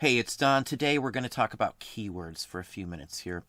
Hey, it's Don. Today we're going to talk about keywords for a few minutes here.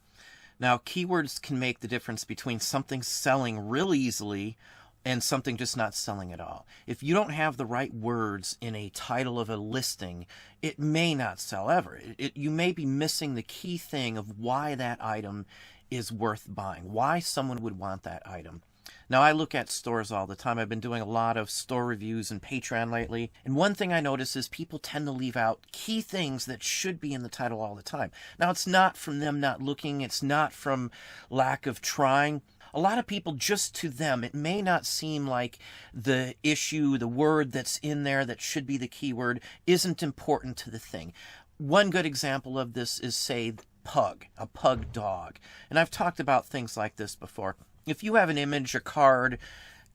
Now, keywords can make the difference between something selling real easily and something just not selling at all. If you don't have the right words in a title of a listing, it may not sell ever. You may be missing the key thing of why that item is worth buying, why someone would want that item. Now, I look at stores all the time. I've been doing a lot of store reviews and Patreon lately. And one thing I notice is people tend to leave out key things that should be in the title all the time. Now, it's not from them not looking. It's not from lack of trying. A lot of people, just to them, it may not seem like the issue, the word that's in there that should be the keyword isn't important to the thing. One good example of this is, say, pug, a pug dog. And I've talked about things like this before. If you have an image, a card,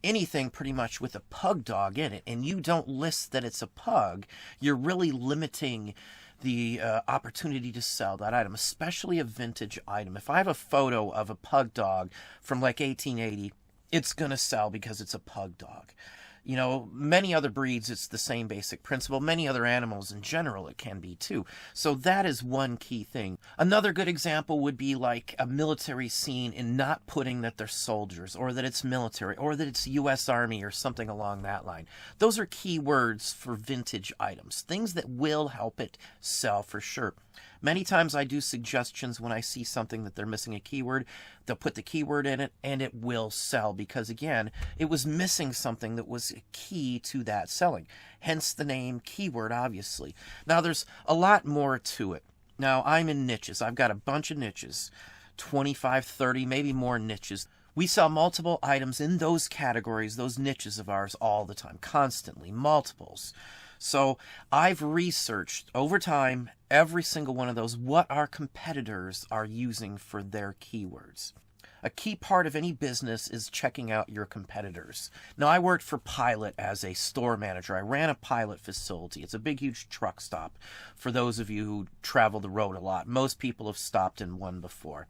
anything pretty much with a pug dog in it, and you don't list that it's a pug, you're really limiting the opportunity to sell that item, especially a vintage item. If I have a photo of a pug dog from like 1880, it's going to sell because it's a pug dog. You know, many other breeds, it's the same basic principle. Many other animals in general, it can be too. So that is one key thing. Another good example would be like a military scene in not putting that they're soldiers, or that it's military, or that it's U.S. Army, or something along that line. Those are key words for vintage items, things that will help it sell for sure. Many times I do suggestions when I see something that they're missing a keyword. They'll put the keyword in it and it will sell because, again, it was missing something that was key to that selling. Hence the name keyword, obviously. Now, there's a lot more to it. Now, I'm in niches. I've got a bunch of niches, 25, 30, maybe more niches. We sell multiple items in those categories, those niches of ours all the time, constantly, multiples. So I've researched over time, every single one of those, what our competitors are using for their keywords. A key part of any business is checking out your competitors. Now, I worked for Pilot as a store manager. I ran a Pilot facility. It's a big, huge truck stop for those of you who travel the road a lot. Most people have stopped in one before.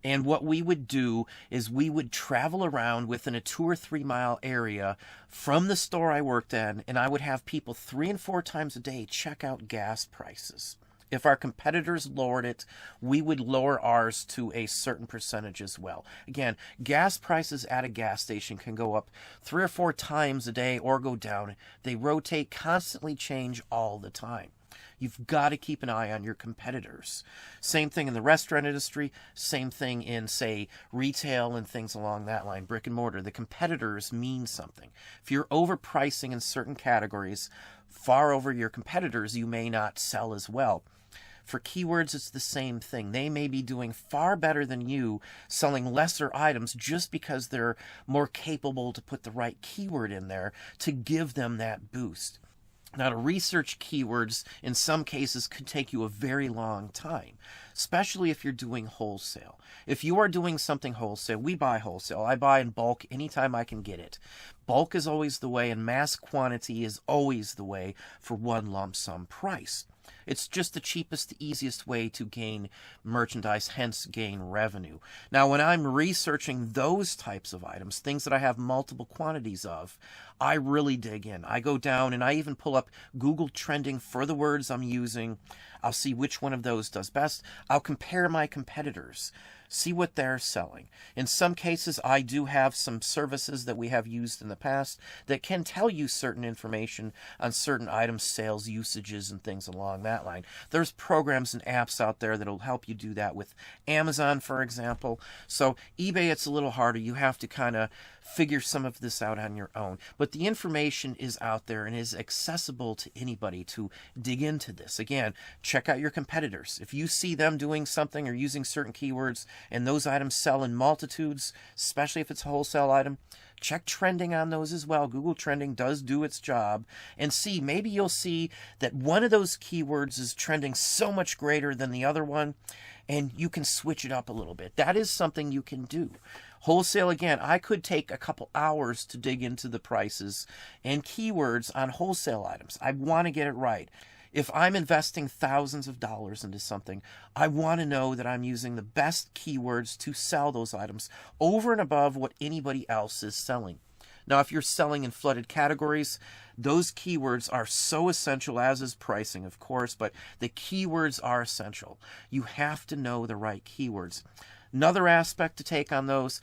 And what we would do is we would travel around within a 2 or 3 mile area from the store I worked in, and I would have people 3 and 4 times a day check out gas prices. If our competitors lowered it, we would lower ours to a certain percentage as well. Again, gas prices at a gas station can go up 3 or 4 times a day or go down. They rotate, constantly change all the time. You've got to keep an eye on your competitors. Same thing in the restaurant industry, same thing in, say, retail and things along that line, brick and mortar. The competitors mean something. If you're overpricing in certain categories, far over your competitors, you may not sell as well. For keywords, it's the same thing. They may be doing far better than you, selling lesser items just because they're more capable to put the right keyword in there to give them that boost. Now, to research keywords in some cases could take you a very long time, especially if you're doing wholesale. If you are doing something wholesale, we buy wholesale. I buy in bulk anytime I can get it. Bulk is always the way, and mass quantity is always the way for one lump sum price. It's just the cheapest, the easiest way to gain merchandise, hence gain revenue. Now, when I'm researching those types of items, things that I have multiple quantities of, I really dig in. I go down and I even pull up Google trending for the words I'm using. I'll see which one of those does best. I'll compare my competitors, see what they're selling. In some cases, I do have some services that we have used in the past that can tell you certain information on certain items, sales, usages, and things along that line. There's programs and apps out there that will help you do that with Amazon, for example. So eBay, it's a little harder. You have to kind of figure some of this out on your own. But the information is out there and is accessible to anybody to dig into this. Again, check out your competitors. If you see them doing something or using certain keywords and those items sell in multitudes, especially if it's a wholesale item, check trending on those as well. Google trending does do its job, and see, maybe you'll see that one of those keywords is trending so much greater than the other one, and you can switch it up a little bit. That is something you can do. Wholesale, again, I could take a couple hours to dig into the prices and keywords on wholesale items. I want to get it right. If I'm investing thousands of dollars into something, I want to know that I'm using the best keywords to sell those items over and above what anybody else is selling. Now, if you're selling in flooded categories, those keywords are so essential, as is pricing, of course, but the keywords are essential. You have to know the right keywords. Another aspect to take on those,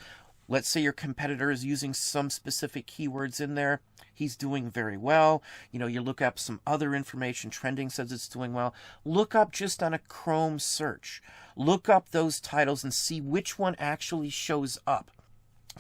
let's say your competitor is using some specific keywords in there. He's doing very well. You look up some other information. Trending says it's doing well. Look up just on a Chrome search. Look up those titles and see which one actually shows up.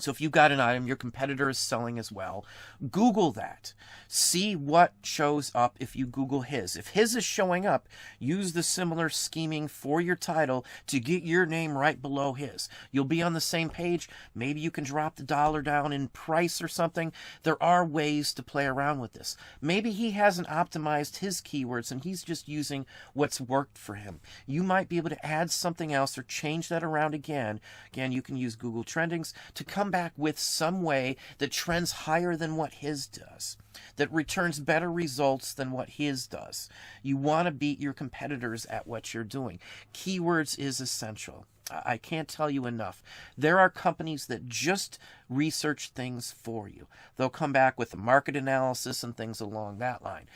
So if you've got an item your competitor is selling as well, Google that. See what shows up if you Google his. If his is showing up, use the similar scheming for your title to get your name right below his. You'll be on the same page. Maybe you can drop the dollar down in price or something. There are ways to play around with this. Maybe he hasn't optimized his keywords and he's just using what's worked for him. You might be able to add something else or change that around again. Again, you can use Google Trendings to come back with some way that trends higher than what his does, that returns better results than what his does. You want to beat your competitors at what you're doing. Keywords is essential. I can't tell you enough. There are companies that just research things for you. They'll come back with a market analysis and things along that line.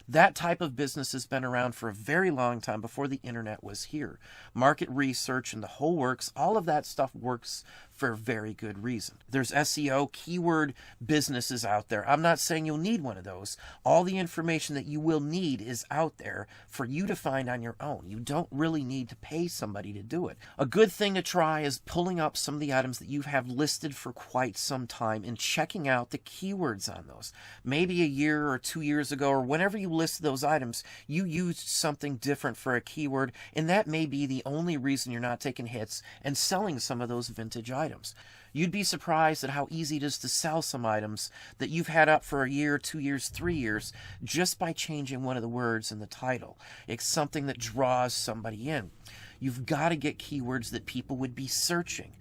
That type of business has been around for a very long time, before the internet was here. Market research and the whole works, all of that stuff works for a very good reason. There's SEO, keyword businesses out there. I'm not saying you'll need one of those. All the information that you will need is out there for you to find on your own. You don't really need to pay somebody to do it. A good thing to try is pulling up some of the items that you have listed for quite some time and checking out the keywords on those. Maybe a year or 2 years ago, or whenever you listed those items, you used something different for a keyword, and that may be the only reason you're not taking hits and selling some of those vintage items. You'd be surprised at how easy it is to sell some items that you've had up for a year, 2 years, 3 years, just by changing one of the words in the title. It's something that draws somebody in. You've got to get keywords that people would be searching.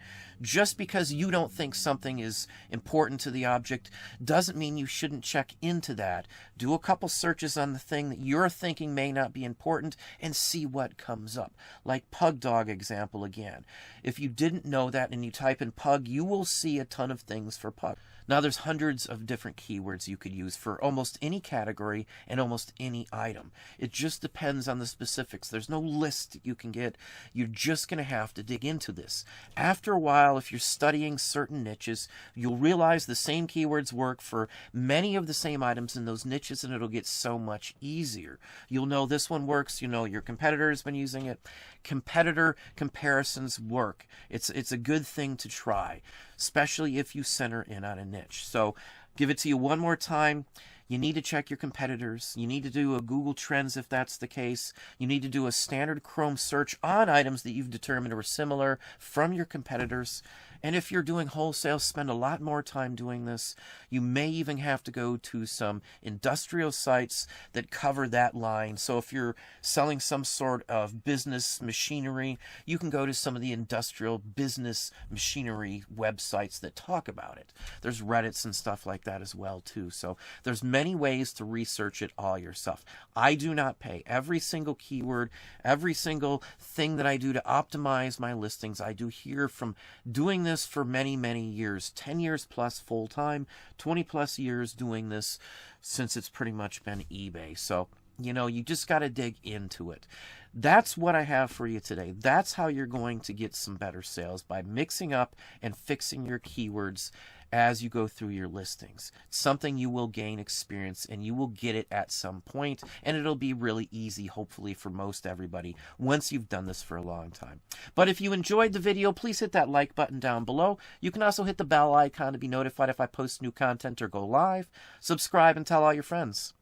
Just because you don't think something is important to the object doesn't mean you shouldn't check into that. Do a couple searches on the thing that you're thinking may not be important and see what comes up. Like pug dog example again. If you didn't know that and you type in pug, you will see a ton of things for pug. Now there's hundreds of different keywords you could use for almost any category and almost any item. It just depends on the specifics. There's no list you can get. You're just going to have to dig into this. After a while, if you're studying certain niches, you'll realize the same keywords work for many of the same items in those niches, and it'll get so much easier. You'll know this one works. You know your competitor has been using it. Competitor comparisons work. It's a good thing to try, especially if you center in on a niche. So give it to you one more time. You need to check your competitors. You need to do a Google Trends if that's the case. You need to do a standard Chrome search on items that you've determined are similar from your competitors. And if you're doing wholesale, spend a lot more time doing this. You may even have to go to some industrial sites that cover that line. So if you're selling some sort of business machinery, you can go to some of the industrial business machinery websites that talk about it. There's Reddits and stuff like that as well too. So there's many ways to research it all yourself. I do not pay. Every single keyword, every single thing that I do to optimize my listings, I do here from doing this for many, many years, 10 years plus full time, 20 plus years doing this since it's pretty much been eBay. So, you just got to dig into it. That's what I have for you today. That's how you're going to get some better sales, by mixing up and fixing your keywords as you go through your listings. It's something you will gain experience, and you will get it at some point, and it'll be really easy, hopefully, for most everybody once you've done this for a long time. But if you enjoyed the video, please hit that like button down below. You can also hit the bell icon to be notified if I post new content or go live. Subscribe and tell all your friends.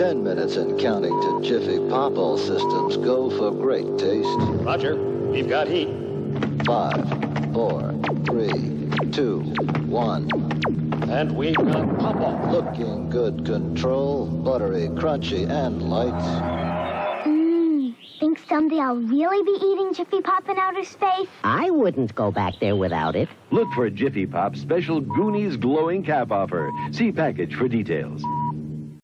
10 minutes and counting to Jiffy Pop. All systems go for great taste. Roger. We've got heat. 5, 4, 3, 2, 1. And we've got pop-off. Looking good control, buttery, crunchy, and light. Think someday I'll really be eating Jiffy Pop in outer space? I wouldn't go back there without it. Look for Jiffy Pop's special Goonies glowing cap offer. See package for details.